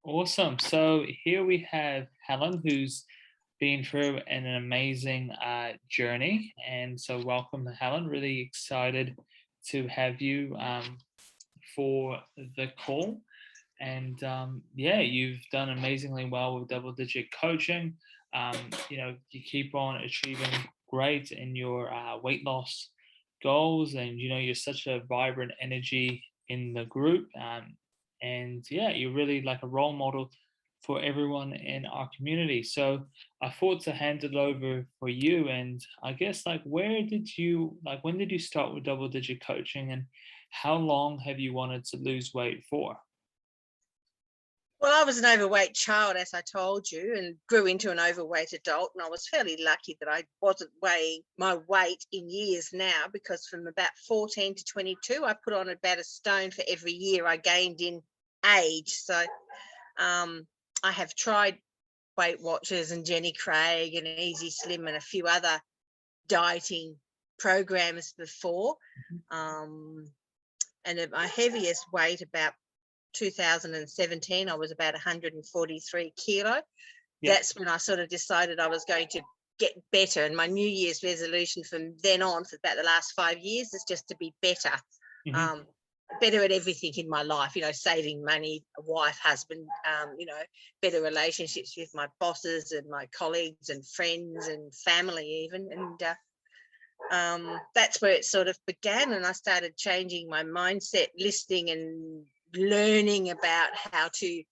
Awesome. So here we have Helen, who's been through an amazing journey. And so, welcome, Helen. Really excited to have you for the call. And yeah, you've done amazingly well with double digit coaching. You keep on achieving great in your weight loss goals, and you're such a vibrant energy in the group. And yeah, you're really like a role model for everyone in our community. So I thought to hand it over for you. And I guess, like, when did you start with double digit coaching, and how long have you wanted to lose weight for? Well, I was an overweight child, as I told you, and grew into an overweight adult. And I was fairly lucky that I wasn't weighing my weight in years now, because from about 14 to 22, I put on about a stone for every year I gained in age. So I have tried Weight Watchers and Jenny Craig and Easy Slim and a few other dieting programs before. And at my heaviest weight, about 2017, I was about 143 kilo. Yeah. That's when I sort of decided I was going to get better. And my New Year's resolution from then on, for about the last 5 years, is just to be better. Better at everything in my life, saving money, a wife, husband, better relationships with my bosses and my colleagues and friends and family even. And that's where it sort of began. And I started changing my mindset, listening and learning about how to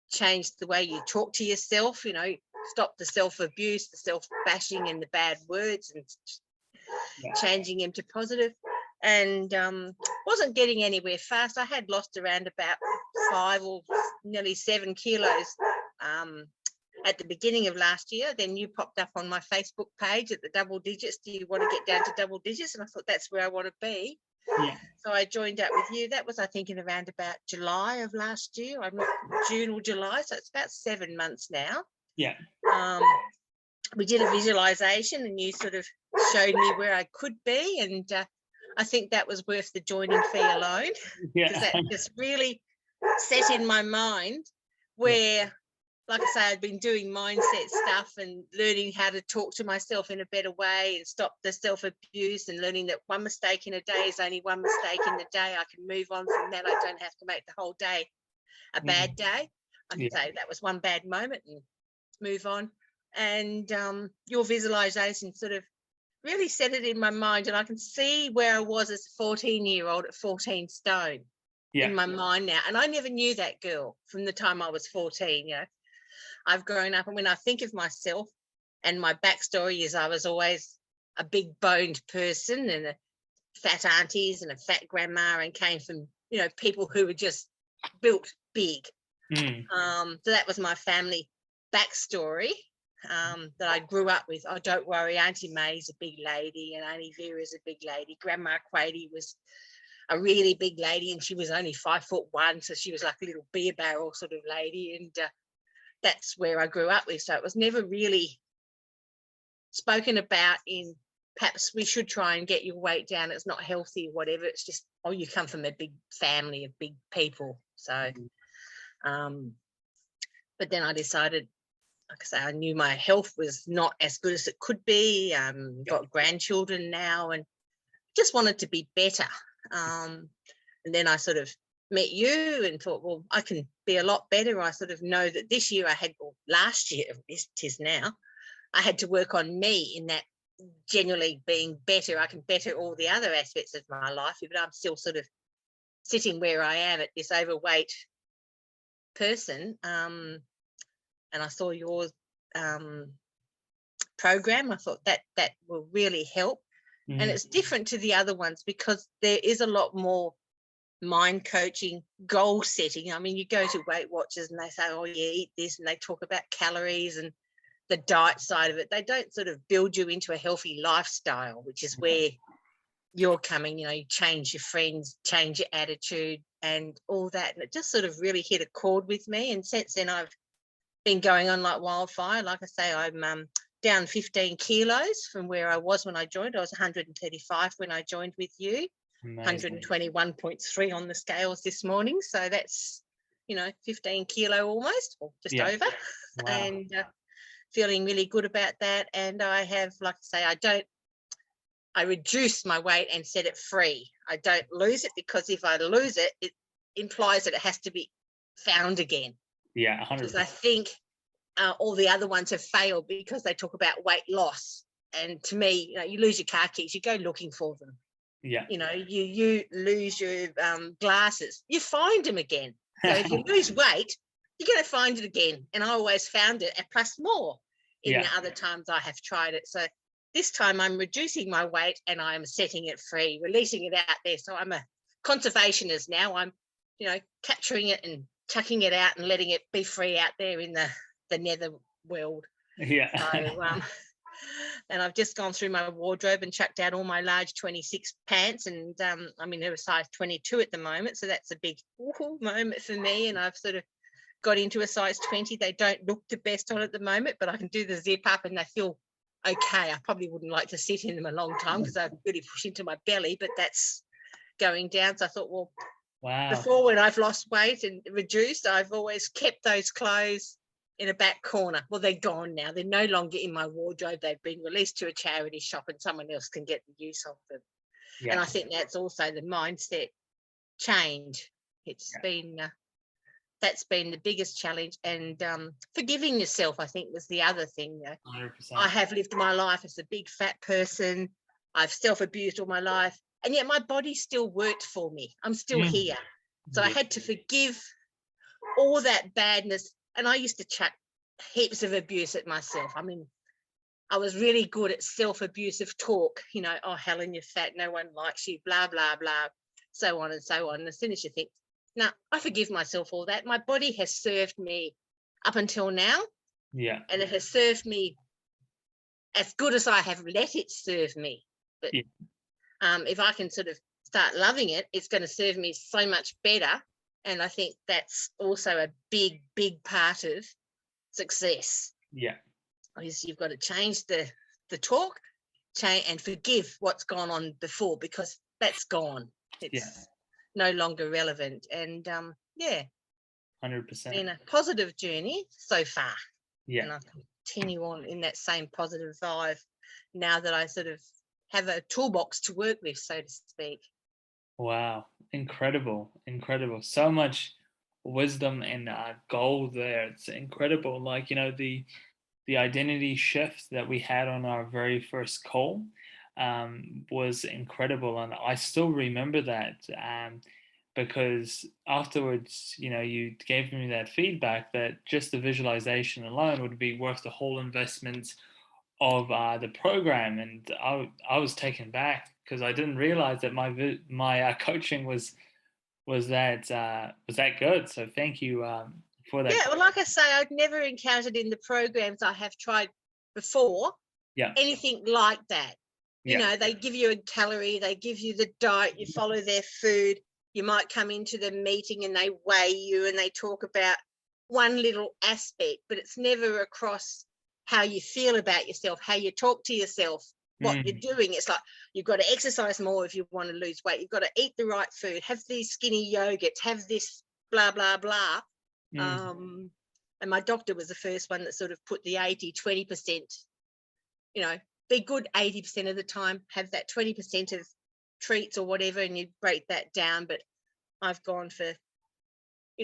change the way you talk to yourself, stop the self-abuse, the self-bashing and the bad words, and changing them to positive. And wasn't getting anywhere fast. I had lost around about 5 or nearly 7 kilos at the beginning of last year. Then you popped up on my Facebook page at the double digits. Do you want to get down to double digits? And I thought, that's where I want to be. Yeah. So I joined up with you. That was, I think, in around about July of last year. I'm not June or July, so it's about 7 months now. Yeah. We did a visualization, and you sort of showed me where I could be, and I think that was worth the joining fee alone. Because that just really set in my mind where, like I say, I'd been doing mindset stuff and learning how to talk to myself in a better way and stop the self-abuse, and learning that one mistake in a day is only one mistake in the day. I can move on from that. I don't have to make the whole day a bad day. I can say that was one bad moment and move on. And your visualization sort of really set it in my mind, and I can see where I was as a 14-year-old at 14 stone in my mind now. And I never knew that girl from the time I was 14. I've grown up, and when I think of myself, and my backstory is I was always a big boned person and a fat aunties and a fat grandma, and came from, people who were just built big. So that was my family backstory that I grew up with. Oh, don't worry, Auntie May's a big lady, and Auntie Vera's a big lady. Grandma Quady was a really big lady, and she was only 5'1", so she was like a little beer barrel sort of lady. And that's where I grew up with. So it was never really spoken about in, perhaps we should try and get your weight down, it's not healthy or whatever. It's just, oh, you come from a big family of big people. So but then I decided, like I say, I knew my health was not as good as it could be. Got grandchildren now, and just wanted to be better. And then I sort of met you and thought, well, I can be a lot better. I sort of know that this year last year, it is now, I had to work on me in that generally being better. I can better all the other aspects of my life, but I'm still sort of sitting where I am at this overweight person. And I saw your program. I thought that will really help. And it's different to the other ones because there is a lot more mind coaching, goal setting. I mean, you go to Weight Watchers and they say, oh, yeah, eat this, and they talk about calories and the diet side of it. They don't sort of build you into a healthy lifestyle, which is where you're coming. You change your friends, change your attitude and all that. And it just sort of really hit a chord with me. And since then, I've been going on like wildfire. Like I say, I'm down 15 kilos from where I was when I joined. I was 135 when I joined with you. 121.3 on the scales this morning. So that's, 15 kilo almost, or just over. Wow. And feeling really good about that. And I have, like I say, I reduce my weight and set it free. I don't lose it, because if I lose it, it implies that it has to be found again. Yeah, 100%. Because I think all the other ones have failed because they talk about weight loss. And to me, you lose your car keys, you go looking for them. Yeah. You lose your glasses, you find them again. So if you lose weight, you're going to find it again. And I always found it, and plus more in the other times I have tried it. So this time I'm reducing my weight and I'm setting it free, releasing it out there. So I'm a conservationist now. I'm, capturing it and chucking it out and letting it be free out there in the nether world. Yeah. So, and I've just gone through my wardrobe and chucked out all my large 26 pants, and I'm in a size 22 at the moment. So that's a big moment for me. And I've sort of got into a size 20. They don't look the best on at the moment, but I can do the zip up and they feel okay. I probably wouldn't like to sit in them a long time because I really push into my belly, but that's going down. So I thought, well, wow. Before, when I've lost weight and reduced, I've always kept those clothes in a back corner. Well, they're gone now. They're no longer in my wardrobe. They've been released to a charity shop and someone else can get the use of them. Yeah. And I think that's also the mindset change. It's been that's been the biggest challenge. And forgiving yourself, I think, was the other thing. 100%. I have lived my life as a big fat person. I've self-abused all my life, and yet my body still worked for me. I'm still here. So I had to forgive all that badness. And I used to chuck heaps of abuse at myself. I mean, I was really good at self-abusive talk, oh, Helen, you're fat, no one likes you, blah, blah, blah, so on and so on. And as soon as you think, no, I forgive myself all that. My body has served me up until now. Yeah. And it has served me as good as I have let it serve me. But if I can sort of start loving it, it's going to serve me so much better. And I think that's also a big, big part of success. Yeah. Is you've got to change the talk, and forgive what's gone on before, because that's gone. It's no longer relevant. And 100%. been a positive journey so far. Yeah. And I continue on in that same positive vibe now that I sort of have a toolbox to work with, so to speak. Wow. Incredible. So much wisdom and gold there. It's incredible. Like, the identity shift that we had on our very first call was incredible. And I still remember that because afterwards, you gave me that feedback that just the visualization alone would be worth the whole investment of the program. And I was taken back because I didn't realize that my coaching was that good. So thank you for that. Yeah, well, like I say, I've never encountered in the programs I have tried before anything like that. They give you a calorie, they give you the diet, you follow their food. You might come into the meeting and they weigh you and they talk about one little aspect, but it's never across how you feel about yourself, how you talk to yourself, what you're doing. It's like, you've got to exercise more if you want to lose weight. You've got to eat the right food, have these skinny yogurts, have this blah, blah, blah. And my doctor was the first one that sort of put the 80-20%, be good 80% of the time, have that 20% of treats or whatever, and you break that down. But I've gone for,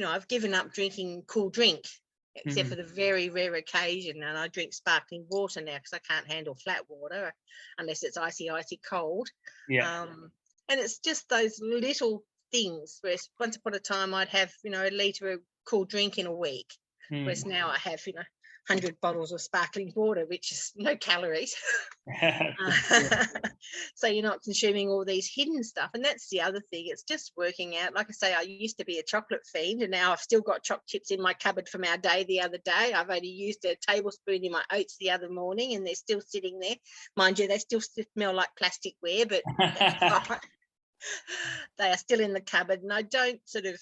I've given up drinking cool drink, except for the very rare occasion, and I drink sparkling water now because I can't handle flat water unless it's icy cold. And it's just those little things. Whereas once upon a time I'd have, a litre of cool drink in a week, whereas now I have, 100 bottles of sparkling water, which is no calories. So you're not consuming all these hidden stuff. And that's the other thing. It's just working out. Like I say, I used to be a chocolate fiend, and now I've still got choc chips in my cupboard from our day the other day. I've only used a tablespoon in my oats the other morning, and they're still sitting there. Mind you, they still smell like plasticware, but they are still in the cupboard. And I don't sort of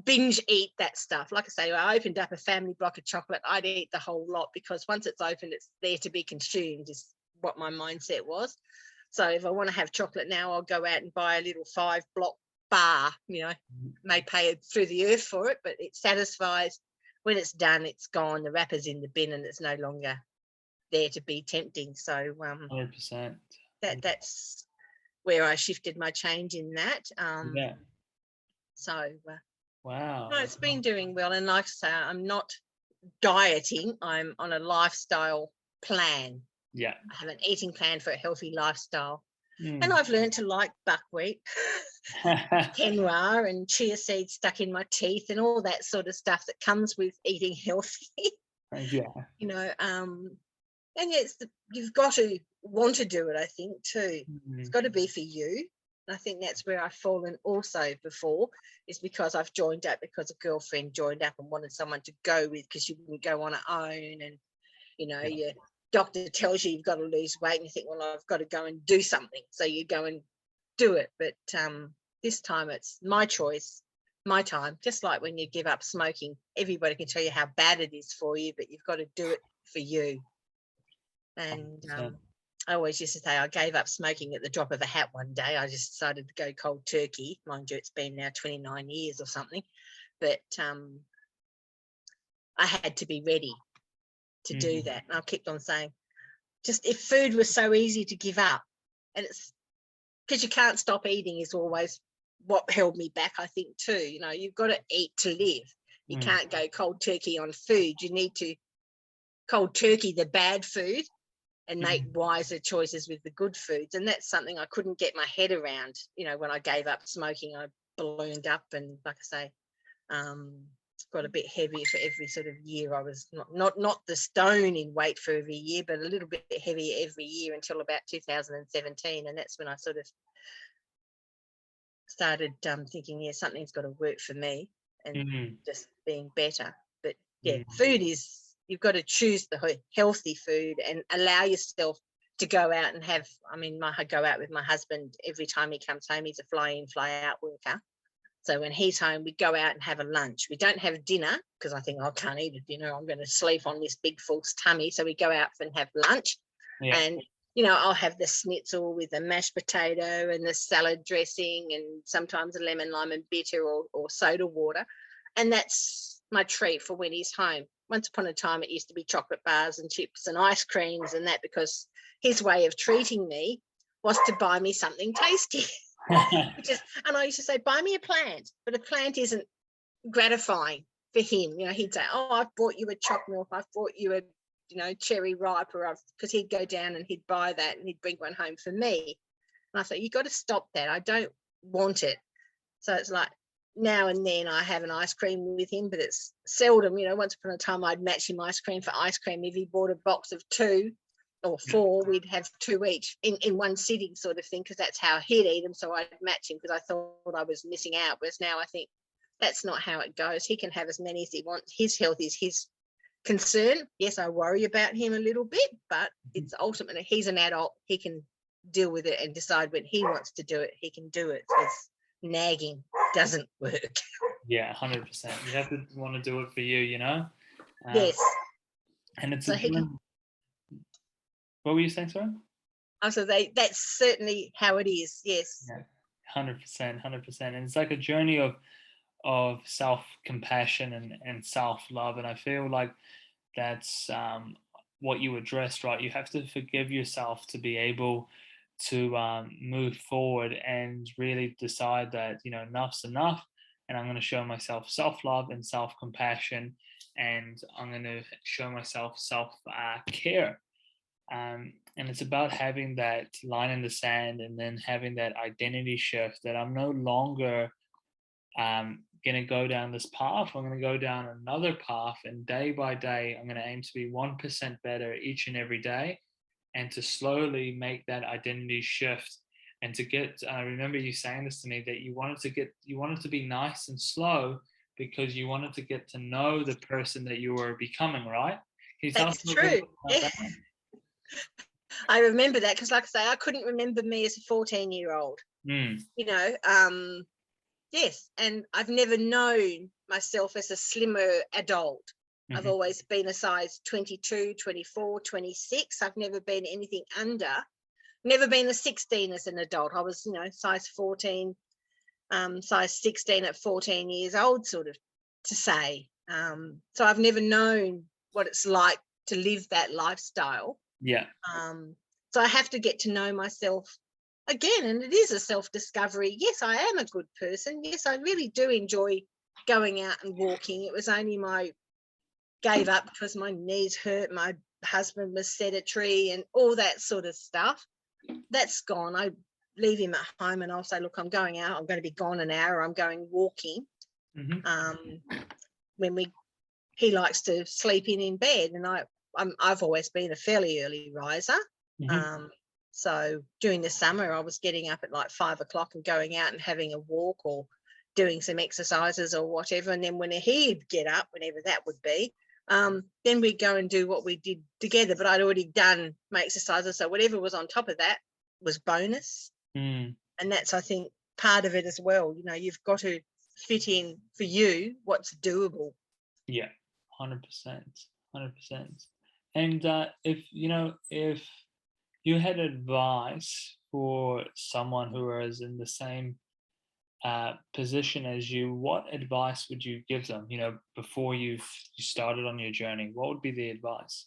binge eat that stuff. Like I say, I opened up a family block of chocolate, I'd eat the whole lot, because once it's opened, it's there to be consumed, is what my mindset was. So if I want to have chocolate now, I'll go out and buy a little 5-block bar, may pay through the earth for it, but it satisfies. When it's done, it's gone. The wrapper's in the bin and it's no longer there to be tempting. So 100%. That's where I shifted my change in that. Yeah. So Wow. no, it's been doing well. And like I say, I'm not dieting. I'm on a lifestyle plan. Yeah. I have an eating plan for a healthy lifestyle. And I've learned to like buckwheat, quinoa and chia seeds stuck in my teeth and all that sort of stuff that comes with eating healthy. Yeah. And yes, you've got to want to do it, I think, too. It's got to be for you. And I think that's where I've fallen also before, is because I've joined up because a girlfriend joined up and wanted someone to go with because you wouldn't go on her own. And, your doctor tells you you've got to lose weight and you think, well, I've got to go and do something. So you go and do it. But this time it's my choice, my time. Just like when you give up smoking, everybody can tell you how bad it is for you, but you've got to do it for you. And I always used to say I gave up smoking at the drop of a hat one day. I just decided to go cold turkey. Mind you, it's been now 29 years or something. But I had to be ready to do that. And I kept on saying, just if food was so easy to give up, and it's because you can't stop eating is always what held me back, I think, too. You've got to eat to live. You can't go cold turkey on food. You need to cold turkey the bad food and make wiser choices with the good foods. And that's something I couldn't get my head around. When I gave up smoking, I ballooned up and, like I say, got a bit heavier for every sort of year. I was not the stone in weight for every year, but a little bit heavier every year until about 2017. And that's when I sort of started thinking, something's got to work for me and just being better. But food is, you've got to choose the healthy food and allow yourself to go out and have, I go out with my husband every time he comes home. He's a fly-in, fly-out worker. So when he's home, we go out and have a lunch. We don't have dinner because I think I can't eat a dinner. I'm going to sleep on this big false tummy. So we go out and have lunch. Yeah. And, I'll have the schnitzel with the mashed potato and the salad dressing and sometimes a lemon, lime and bitter or soda water. And that's my treat for when he's home. Once upon a time, it used to be chocolate bars and chips and ice creams and that, because his way of treating me was to buy me something tasty. And I used to say, buy me a plant, but a plant isn't gratifying for him. He'd say, oh, I've bought you a choc milk, I've bought you a cherry ripe, because he'd go down and he'd buy that and he'd bring one home for me. And I thought, you've got to stop that. I don't want it. So it's like now and then I have an ice cream with him, but it's seldom. Once upon a time I'd match him ice cream for ice cream. If he bought a box of 2 or 4, we'd have 2 each in one sitting sort of thing, because that's how he'd eat them. So I'd match him because I thought I was missing out. Whereas now I think that's not how it goes. He can have as many as he wants. His health is his concern. Yes, I worry about him a little bit, but it's ultimately, he's an adult. He can deal with it and decide when he wants to do it. He can do it, because nagging doesn't work. Yeah, 100%. You have to want to do it for you, Yes. And it's what were you saying, sorry? So that's certainly how it is. Yes. Yeah, 100%. And it's like a journey of self-compassion and self-love. And I feel like that's what you addressed, right? You have to forgive yourself to be able to move forward and really decide that, enough's enough. And I'm going to show myself self-love and self-compassion. And I'm going to show myself self-care. And it's about having that line in the sand and then having that identity shift that I'm no longer going to go down this path. I'm going to go down another path, and day by day, I'm going to aim to be 1% better each and every day, and to slowly make that identity shift. And to get, I remember you saying this to me, that you wanted to be nice and slow because you wanted to get to know the person that you were becoming, right? That's true. Yeah. I remember that because, like I say, I couldn't remember me as a 14-year-old. Yes, and I've never known myself as a slimmer adult. I've always been a size 22, 24, 26. I've never been anything under. Never been a 16 as an adult. I was, size 14 size 16 at 14 years old, sort of, to say. So I've never known what it's like to live that lifestyle. Yeah. So I have to get to know myself again, and it is a self-discovery. Yes, I am a good person. Yes, I really do enjoy going out and walking. It was only gave up because my knees hurt, my husband was sedentary and all that sort of stuff. That's gone. I leave him at home and I'll say, look, I'm going out, I'm going to be gone an hour, I'm going walking. When he likes to sleep in bed, and I've always been a fairly early riser. So during the summer I was getting up at like 5 o'clock and going out and having a walk or doing some exercises or whatever, and then when he'd get up, whenever that would be, then we'd go and do what we did together. But I'd already done my exercises, so whatever was on top of that was bonus. And that's, I think, part of it as well. You know, you've got to fit in for you what's doable. Yeah, 100%. And if you had advice for someone who is in the same position as you, what advice would you give them, before you started on your journey? What would be the advice?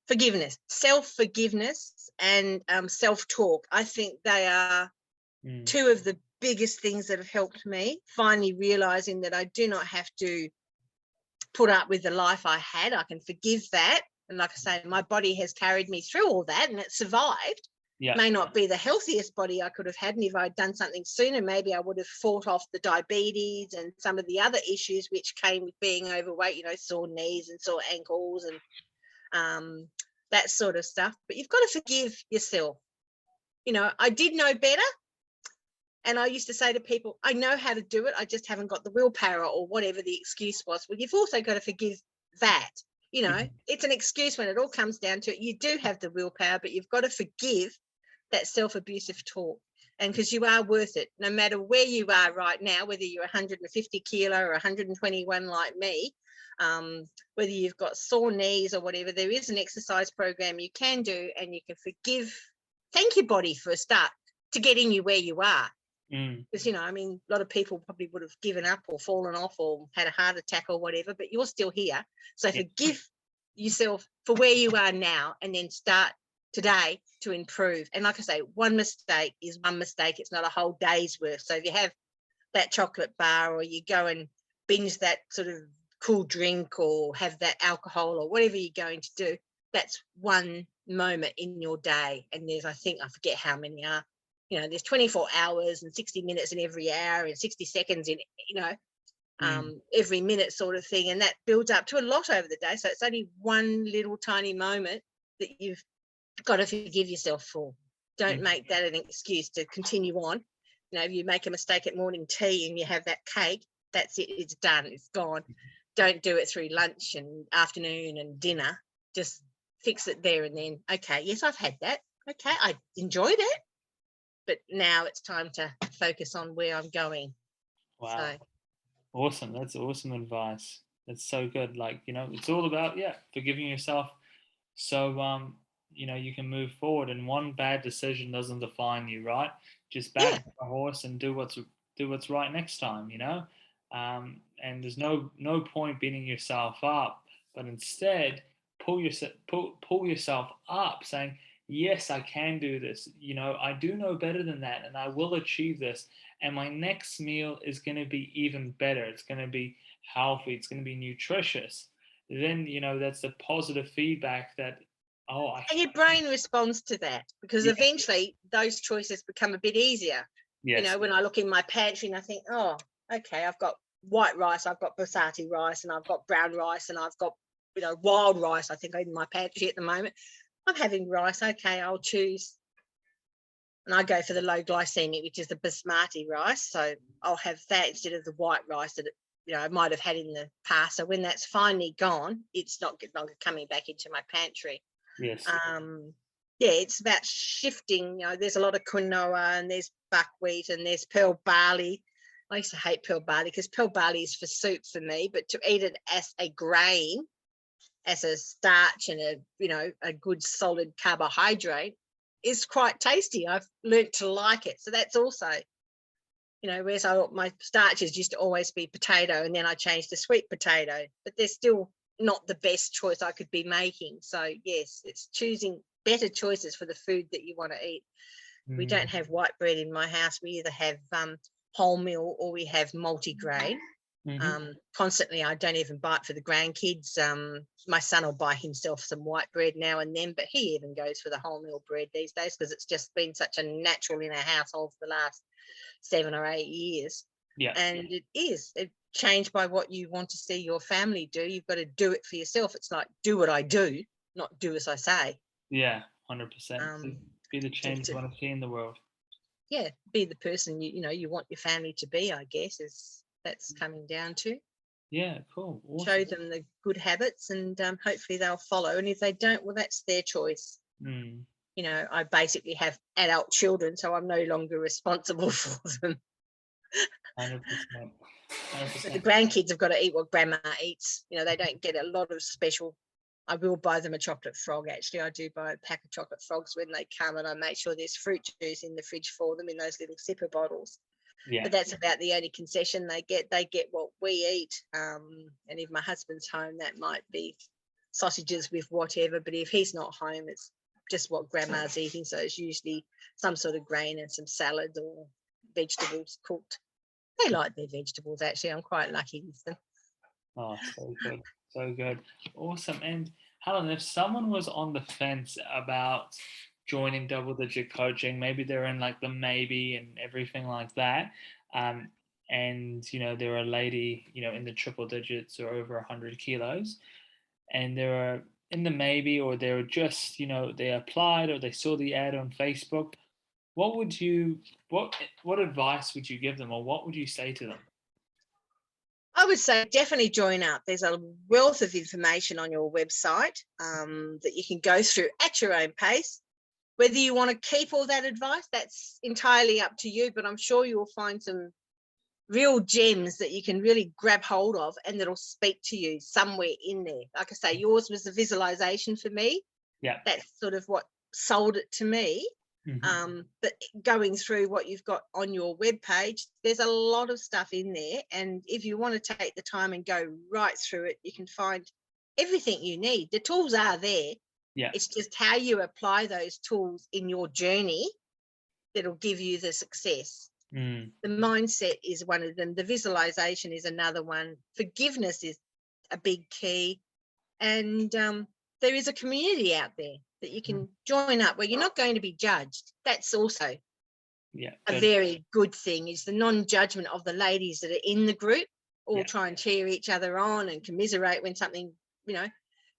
Forgiveness, self-forgiveness, and self-talk. I think they are two of the biggest things that have helped me, finally realizing that I do not have to put up with the life I had. I can forgive that. And like I say, my body has carried me through all that and it survived. Yeah. May not be the healthiest body I could have had. And if I'd done something sooner, maybe I would have fought off the diabetes and some of the other issues which came with being overweight, sore knees and sore ankles and that sort of stuff. But you've got to forgive yourself. I did know better. And I used to say to people, I know how to do it, I just haven't got the willpower, or whatever the excuse was. Well, you've also got to forgive that. It's an excuse when it all comes down to it. You do have the willpower, but you've got to forgive that self-abusive talk. And because you are worth it, no matter where you are right now, whether you're 150 kilo or 121 like me, whether you've got sore knees or whatever, there is an exercise program you can do, and you can thank your body for a start to getting you where you are. Because, a lot of people probably would have given up or fallen off or had a heart attack or whatever, but you're still here. So forgive yourself for where you are now, and then start today to improve. And like I say, one mistake is one mistake. It's not a whole day's worth. So if you have that chocolate bar, or you go and binge that sort of cool drink, or have that alcohol, or whatever you're going to do, that's one moment in your day. And I forget how many are. There's 24 hours and 60 minutes in every hour and 60 seconds in, every minute sort of thing. And that builds up to a lot over the day. So it's only one little tiny moment that you've got to forgive yourself for. Don't make that an excuse to continue on. If you make a mistake at morning tea and you have that cake, that's it. It's done. It's gone. Don't do it through lunch and afternoon and dinner. Just fix it there and then. Okay, yes, I've had that. Okay, I enjoyed it. But now it's time to focus on where I'm going. Wow. So. Awesome. That's awesome advice. That's so good. It's all about, forgiving yourself. So, you can move forward, and one bad decision doesn't define you, right? Just back a horse and do what's right next time, and there's no point beating yourself up, but instead pull yourself up, saying, yes, I can do this. I do know better than that, and I will achieve this. And my next meal is going to be even better. It's going to be healthy. It's going to be nutritious. Then, that's the positive feedback that, and your brain responds to that, because eventually those choices become a bit easier. Yes. When I look in my pantry and I think, oh, okay, I've got white rice, I've got basmati rice, and I've got brown rice, and I've got, wild rice, I think, in my pantry at the moment. I'm having rice. Okay, I'll choose. And I go for the low glycemic, which is the basmati rice. So I'll have that instead of the white rice that, I might have had in the past. So when that's finally gone, it's not longer coming back into my pantry. Yes. It's about shifting. There's a lot of quinoa, and there's buckwheat, and there's pearl barley. I used to hate pearl barley because pearl barley is for soup for me, but to eat it as a grain, as a starch and a good solid carbohydrate, is quite tasty. I've learnt to like it. So that's also, you know, whereas my starches used to always be potato, and then I changed to sweet potato, but they're still not the best choice I could be making. So yes, it's choosing better choices for the food that you want to eat. We don't have white bread in my house. We either have wholemeal or we have multi-grain. Constantly, I don't even buy it for the grandkids. My son will buy himself some white bread now and then, but he even goes for the wholemeal bread these days because it's just been such a natural in our household for the last 7 or 8 years. Yeah. And it's changed by what you want to see your family do. You've got to do it for yourself. It's like, do what I do, not do as I say. Yeah, 100%. Be the change you want to see in the world. Yeah, be the person you want your family to be, I guess, is that's coming down to. Yeah, cool. Awesome. Show them the good habits, and hopefully they'll follow. And if they don't, well, that's their choice. You know, I basically have adult children, so I'm no longer responsible for them. 100%. But the grandkids have got to eat what grandma eats. You know, they don't get a lot of special. I will buy them a chocolate frog. Actually, I do buy a pack of chocolate frogs when they come, and I make sure there's fruit juice in the fridge for them in those little sipper bottles. Yeah. But that's about the only concession they get. They get what we eat. And if my husband's home, that might be sausages with whatever. But if he's not home, it's just what grandma's eating. So it's usually some sort of grain and some salad or vegetables cooked. They like their vegetables, actually. I'm quite lucky with them. Oh, so good. So good. Awesome. And Helen, if someone was on the fence about joining double digit coaching, maybe they're in like the maybe and everything like that, and they're a lady in the triple digits or over 100 kilos, and they're in the maybe, or they're just they applied or they saw the ad on Facebook, what advice would you give them, or what would you say to them? I would say definitely join up. There's a wealth of information on your website that you can go through at your own pace. Whether you want to keep all that advice, that's entirely up to you, but I'm sure you will find some real gems that you can really grab hold of and that'll speak to you somewhere in there. Like I say, yours was the visualization for me. Yeah. That's sort of what sold it to me. But going through what you've got on your webpage, there's a lot of stuff in there, and if you want to take the time and go right through it, you can find everything you need. The tools are there. Yeah. It's just how you apply those tools in your journey that'll give you the success. The mindset is one of them. The visualization is another one. Forgiveness is a big key, and there is a community out there that you can join up where you're not going to be judged. That's also a very good thing, is the non-judgment of the ladies that are in the group, all try and cheer each other on and commiserate when something,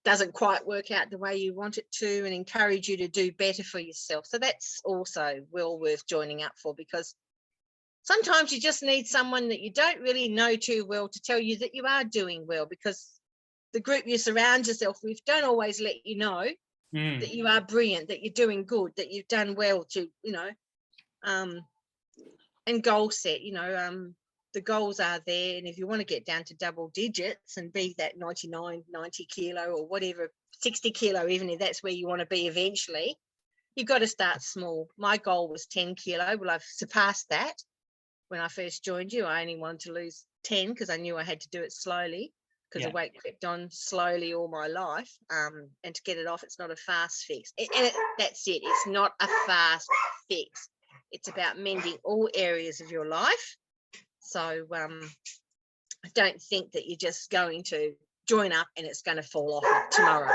doesn't quite work out the way you want it to, and encourage you to do better for yourself. So that's also well worth joining up for, because sometimes you just need someone that you don't really know too well to tell you that you are doing well, because the group you surround yourself with don't always let you know that you are brilliant, that you're doing good, that you've done well to, and goal set, the goals are there. And if you want to get down to double digits and be that 99, 90 kilo or whatever, 60 kilo, even if that's where you want to be eventually, you've got to start small. My goal was 10 kilo. Well, I've surpassed that. When I first joined you, I only wanted to lose 10 because I knew I had to do it slowly, because the weight crept on slowly all my life. And to get it off, it's not a fast fix. That's it. It's not a fast fix. It's about mending all areas of your life. So I don't think that you're just going to join up and it's going to fall off tomorrow.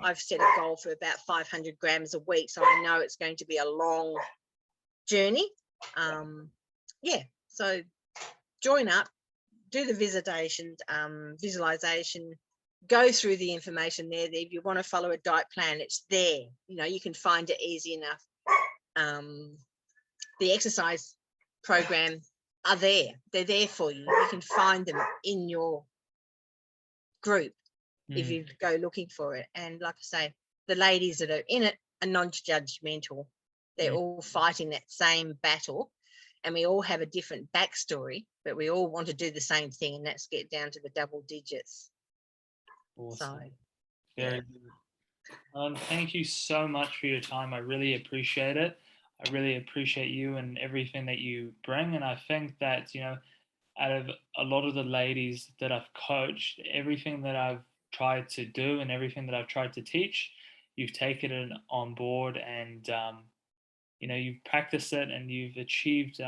I've set a goal for about 500 grams a week, so I know it's going to be a long journey. So join up, do the visualization, go through the information there. If you want to follow a diet plan, it's there. You can find it easy enough. The exercise program are there. They're there for you. You can find them in your group if you go looking for it. And like I say, the ladies that are in it are non-judgmental. They're all fighting that same battle, and we all have a different backstory, but we all want to do the same thing, and that's get down to the double digits. Awesome. So, Very good. Thank you so much for your time. I really appreciate it. I really appreciate you and everything that you bring. And I think that, out of a lot of the ladies that I've coached, everything that I've tried to do and everything that I've tried to teach, you've taken it on board, and you've practiced it, and you've achieved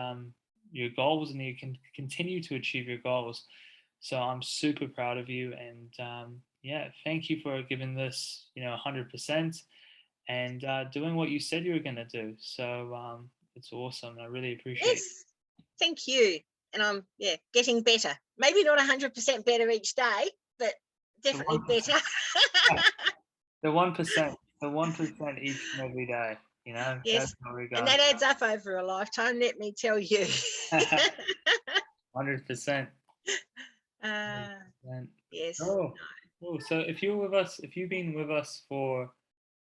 your goals, and you can continue to achieve your goals. So I'm super proud of you, and yeah, thank you for giving this 100%, and doing what you said you were going to do. So it's awesome. I really appreciate it. Yes, thank you. And I'm getting better. Maybe not 100% better each day, but definitely better. The 1%, the 1% each and every day. Yes, that's how we and go. that adds up over a lifetime. Let me tell you. 100%. Yes. Oh, so if you've been with us for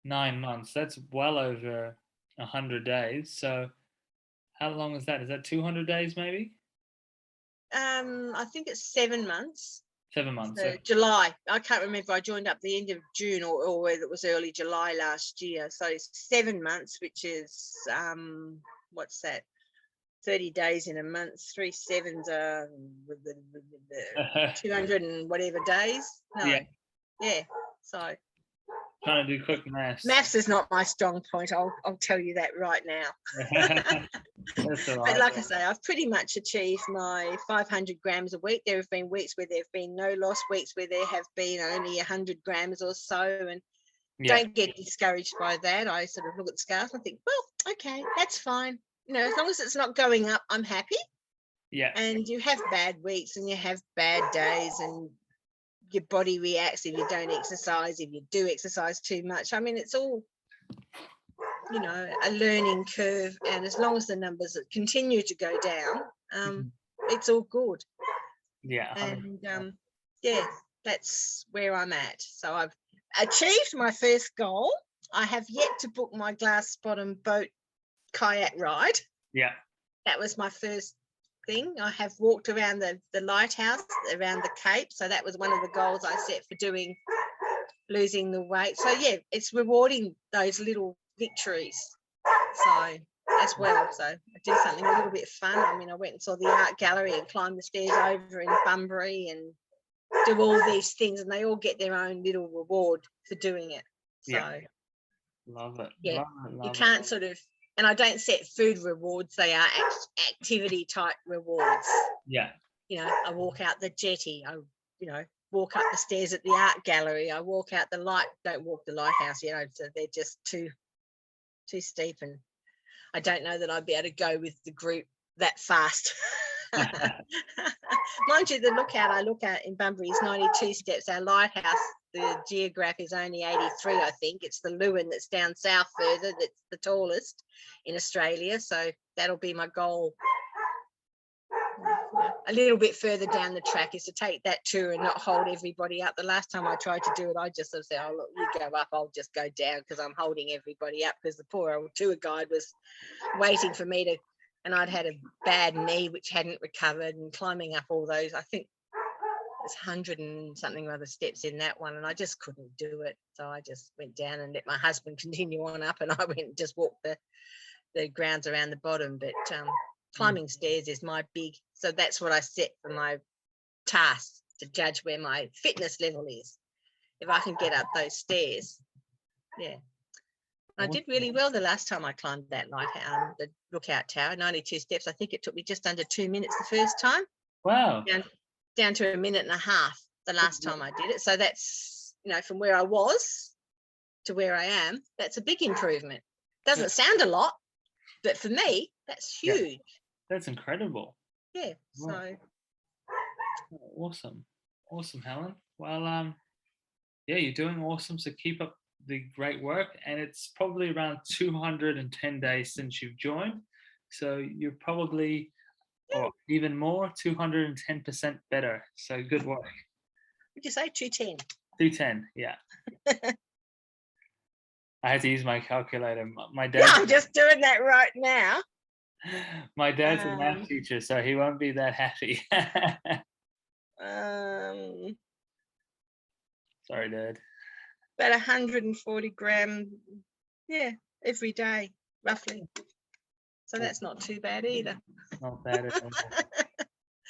9 months, that's well over 100 days. So how long is that? Is that 200 days maybe? I think it's 7 months. 7 months. So July. I can't remember. I joined up the end of June or whether it was early July last year. So 7 months, which is what's that? 30 days in a month. 3 sevens are 200 and whatever days. No. Yeah. So trying to do quick maths. Maths is not my strong point. I'll tell you that right now. That's all right. But like I say, I've pretty much achieved my 500 grams a week. There have been weeks where there have been no loss, weeks where there have been only 100 grams or so. And don't get discouraged by that. I sort of look at the scales and think, well, okay, that's fine. As long as it's not going up, I'm happy. Yeah. And you have bad weeks and you have bad days, and your body reacts if you don't exercise, if you do exercise too much. I mean, it's all, a learning curve. And as long as the numbers continue to go down, it's all good. Yeah. And that's where I'm at. So I've achieved my first goal. I have yet to book my glass bottom boat kayak ride. Yeah. That was my first thing. I have walked around the lighthouse, around the Cape. So that was one of the goals I set for losing the weight. So yeah, it's rewarding those little victories. So as well. So I did something a little bit fun. I mean, I went and saw the art gallery and climbed the stairs over in Bunbury and do all these things, and they all get their own little reward for doing it. So love it. Yeah, love you it. can't sort of, and I don't set food rewards. They are activity type rewards. Yeah. I walk out the jetty. I, walk up the stairs at the art gallery. I walk out don't walk the lighthouse, so they're just too steep, and I don't know that I'd be able to go with the group that fast. Mind you, the lookout I look at in Bunbury is 92 steps. Our lighthouse, the geograph, is only 83, I think. It's the Lewin that's down south further that's the tallest in Australia. So that'll be my goal. A little bit further down the track is to take that tour and not hold everybody up. The last time I tried to do it, I just sort of said, oh, look, you go up, I'll just go down because I'm holding everybody up, because the poor old tour guide was waiting for me to, and I'd had a bad knee which hadn't recovered, and climbing up all those, I think it's 100 and something other steps in that one, and I just couldn't do it. So I just went down and let my husband continue on up, and I went and just walked the grounds around the bottom. But climbing stairs is my big, so that's what I set for my task, to judge where my fitness level is. If I can get up those stairs, yeah. I did really well the last time I climbed that the lookout tower, 92 steps. I think it took me just under 2 minutes the first time. Wow. Down to a minute and a half the last time I did it. So that's, from where I was to where I am, that's a big improvement. Doesn't sound a lot, but for me, that's huge. Yeah. That's incredible. Yeah. So awesome, Helen. Well, yeah, you're doing awesome. So keep up the great work. And it's probably around 210 days since you've joined. So you're probably, or even more, 210% better. So good work. Would you say 210? 210, yeah. I had to use my calculator. My dad. Yeah, I'm just doing that right now. My dad's a math teacher, so he won't be that happy. Sorry, Dad. about 140 gram, yeah, every day, roughly. So that's not too bad either. Not bad at all.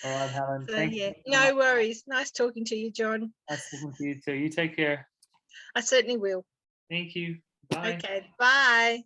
All right, Helen. So, Thank yeah, you. no worries. Nice talking to you, John. Nice talking to you too. You take care. I certainly will. Thank you. Bye. Okay, bye.